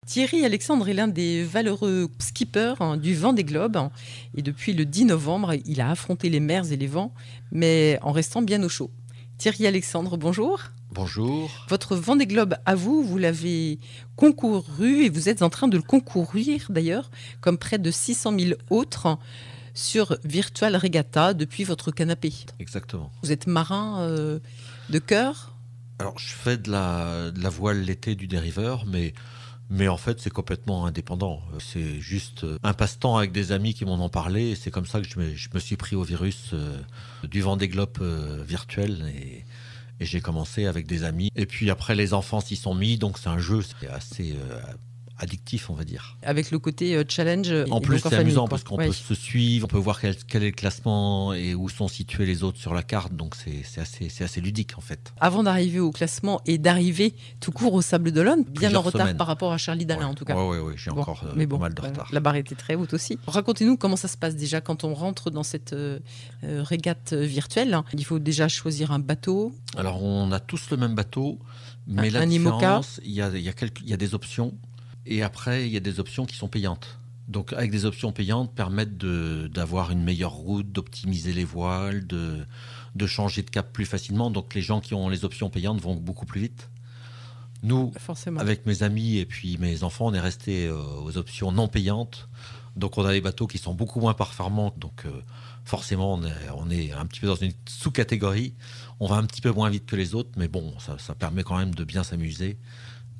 Thierry Alexandre est l'un des valeureux skippers du Vendée Globe et depuis le 10 novembre, il a affronté les mers et les vents, mais en restant bien au chaud. Thierry Alexandre, bonjour. Bonjour. Votre Vendée Globe à vous, vous l'avez concouru et vous êtes en train de le concourir d'ailleurs, comme près de 600 000 autres sur Virtual Regatta depuis votre canapé. Exactement. Vous êtes marin de cœur ? Alors, je fais de la voile l'été du dériveur, mais en fait, c'est complètement indépendant. C'est juste un passe-temps avec des amis qui m'en ont parlé. Et c'est comme ça que je me suis pris au virus du Vendée Globe virtuel. Et j'ai commencé avec des amis. Et puis après, les enfants s'y sont mis. Donc, c'est un jeu assez addictif, on va dire. Avec le côté challenge. En plus, c'est amusant parce qu'on Ouais. peut se suivre, on peut voir quel est le classement et où sont situés les autres sur la carte. Donc, c'est assez ludique, en fait. Avant d'arriver au classement et d'arriver tout court au Sable d'Olonne, bien Plusieurs en retard semaines. par rapport à Charlie Dalin en tout cas. Oui, j'ai Bon, encore mais pas mal de retard. La barre était très haute aussi. Racontez-nous comment ça se passe déjà quand on rentre dans cette régate virtuelle. Il faut déjà choisir un bateau. Alors, on a tous le même bateau, mais la Un IMOCA. différence, il y a des options. Et après, il y a des options qui sont payantes. Donc, avec des options payantes, permettent d'avoir une meilleure route, d'optimiser les voiles, de changer de cap plus facilement. Donc, les gens qui ont les options payantes vont beaucoup plus vite. Nous, Forcément. avec mes amis et puis mes enfants, on est restés aux options non payantes. Donc, on a des bateaux qui sont beaucoup moins performants. Donc, forcément, on est un petit peu dans une sous-catégorie. On va un petit peu moins vite que les autres, mais bon, ça permet quand même de bien s'amuser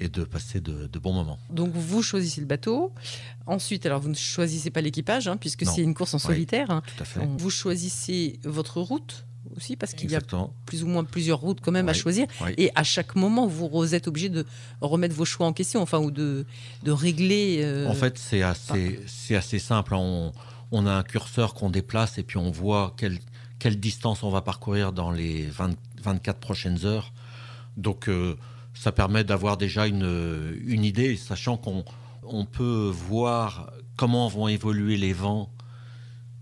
et de passer de bons moments. Donc vous choisissez le bateau. Ensuite, alors vous ne choisissez pas l'équipage, puisque Non. c'est une course en solitaire. Tout à fait. Donc, vous choisissez votre route aussi, parce qu'il y a Exactement. plus ou moins plusieurs routes quand même à Oui. choisir. Oui. Et à chaque moment, vous êtes obligé de remettre vos choix en question, ou de régler. En fait, c'est assez simple. On a un curseur qu'on déplace et puis on voit quelle distance on va parcourir dans les 24 prochaines heures. Donc, ça permet d'avoir déjà une idée, sachant qu'on peut voir comment vont évoluer les vents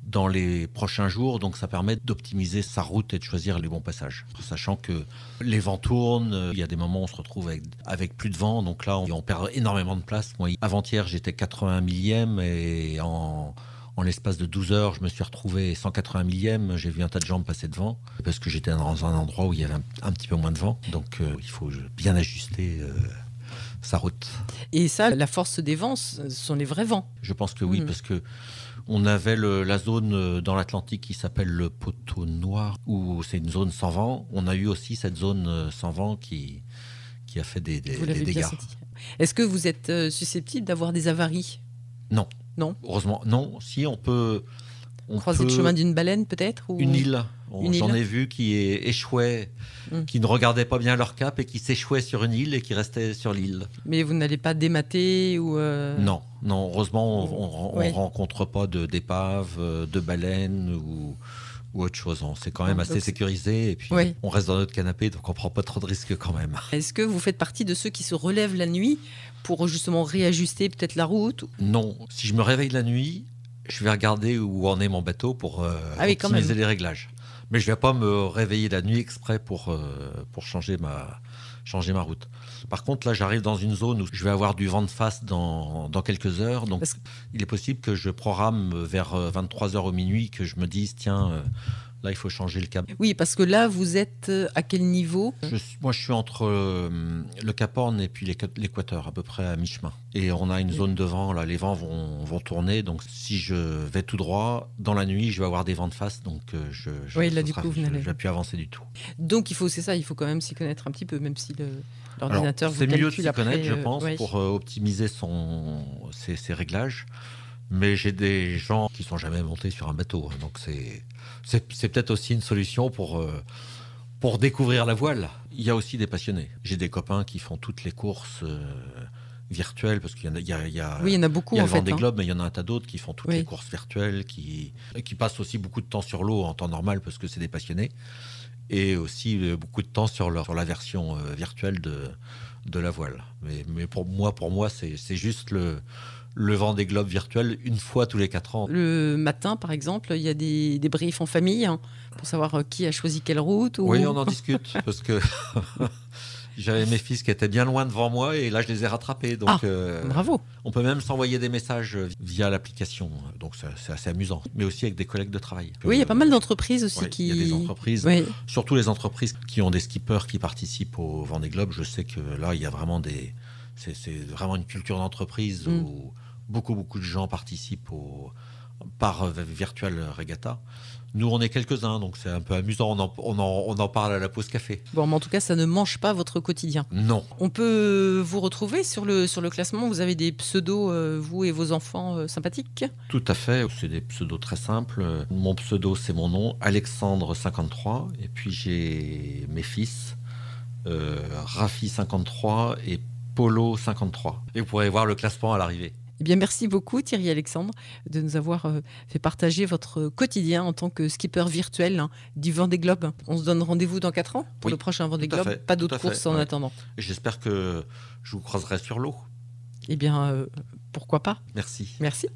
dans les prochains jours. Donc, ça permet d'optimiser sa route et de choisir les bons passages. Sachant que les vents tournent, il y a des moments où on se retrouve avec plus de vent. Donc là, on perd énormément de place. Moi, avant-hier, j'étais 80 millième et en l'espace de 12 heures, je me suis retrouvé 180 millième. J'ai vu un tas de gens passer devant parce que j'étais dans un endroit où il y avait un petit peu moins de vent. Donc, il faut bien ajuster sa route. Et ça, la force des vents, ce sont les vrais vents. Je pense que oui, parce que on avait la zone dans l'Atlantique qui s'appelle le Poteau Noir, où c'est une zone sans vent. On a eu aussi cette zone sans vent qui a fait des Vous l'avez bien dégâts. senti. Est-ce que vous êtes susceptible d'avoir des avaries ? Non. Non. Heureusement, non. Si, on peut Croiser le chemin d'une baleine, peut-être, ou... Une île. J'en île. ai vu qui échouaient, qui ne regardaient pas bien leur cap et qui s'échouaient sur une île et qui restaient sur l'île. Mais vous n'allez pas démater ou... Non, heureusement, on Oui. ne rencontre pas d'épaves, de baleines ou autre chose. C'est quand même assez donc sécurisé et puis Oui. on reste dans notre canapé, donc on ne prend pas trop de risques quand même. Est-ce que vous faites partie de ceux qui se relèvent la nuit pour justement réajuster peut-être la route ? Non, si je me réveille la nuit, je vais regarder où en est mon bateau pour oui, quand optimiser même. les réglages. Mais je ne vais pas me réveiller la nuit exprès pour changer ma route. Par contre, là, j'arrive dans une zone où je vais avoir du vent de face dans quelques heures. Donc, il est possible que je programme vers 23h au minuit, que je me dise, tiens, là, il faut changer le cap. Oui, parce que là, vous êtes à quel niveau ? Moi, je suis entre le Cap Horn et puis l'équateur, à peu près à mi-chemin. Et on a une zone de vent, là, les vents vont tourner. Donc, si je vais tout droit, dans la nuit, je vais avoir des vents de face. Donc, je ne vais plus avancer du tout. Donc, il faut quand même s'y connaître un petit peu, même si l'ordinateur vous calcule. C'est mieux de s'y connaître, je pense, ouais. pour optimiser ses réglages. Mais j'ai des gens qui ne sont jamais montés sur un bateau. Donc, c'est peut-être aussi une solution pour découvrir la voile. Il y a aussi des passionnés. J'ai des copains qui font toutes les courses virtuelles, parce qu'il y a oui, il y en a beaucoup, il y a en le fait. Vendée Globe, mais il y en a un tas d'autres qui font toutes Oui. les courses virtuelles, qui passent aussi beaucoup de temps sur l'eau en temps normal, parce que c'est des passionnés, et aussi beaucoup de temps sur la version virtuelle de la voile. Mais pour moi, c'est juste le Vendée Globe virtuel une fois tous les 4 ans. Le matin, par exemple, il y a des briefs en famille pour savoir qui a choisi quelle route. Oui, on en discute parce que J'avais mes fils qui étaient bien loin devant moi et là je les ai rattrapés. Donc, bravo. On peut même s'envoyer des messages via l'application. Donc c'est assez amusant. Mais aussi avec des collègues de travail. Oui, il y a pas mal d'entreprises aussi qui... Il y a des entreprises, surtout les entreprises qui ont des skippers qui participent au Vendée Globe. Je sais que là, il y a vraiment c'est vraiment une culture d'entreprise où beaucoup de gens participent par Virtual Regatta. Nous, on est quelques-uns, donc c'est un peu amusant. On en parle à la pause café. Bon, mais en tout cas, ça ne mange pas votre quotidien. Non. On peut vous retrouver sur le classement. Vous avez des pseudos, vous et vos enfants, sympathiques? Tout à fait. C'est des pseudos très simples. Mon pseudo, c'est mon nom, Alexandre53. Et puis, j'ai mes fils, Rafi53 et Polo53. Et vous pourrez voir le classement à l'arrivée. Eh bien, merci beaucoup Thierry Alexandre de nous avoir fait partager votre quotidien en tant que skipper virtuel du Vendée Globe. On se donne rendez-vous dans 4 ans pour le prochain Vendée Globe. Pas d'autres courses en attendant. J'espère que je vous croiserai sur l'eau. Eh bien, pourquoi pas. Merci. Merci.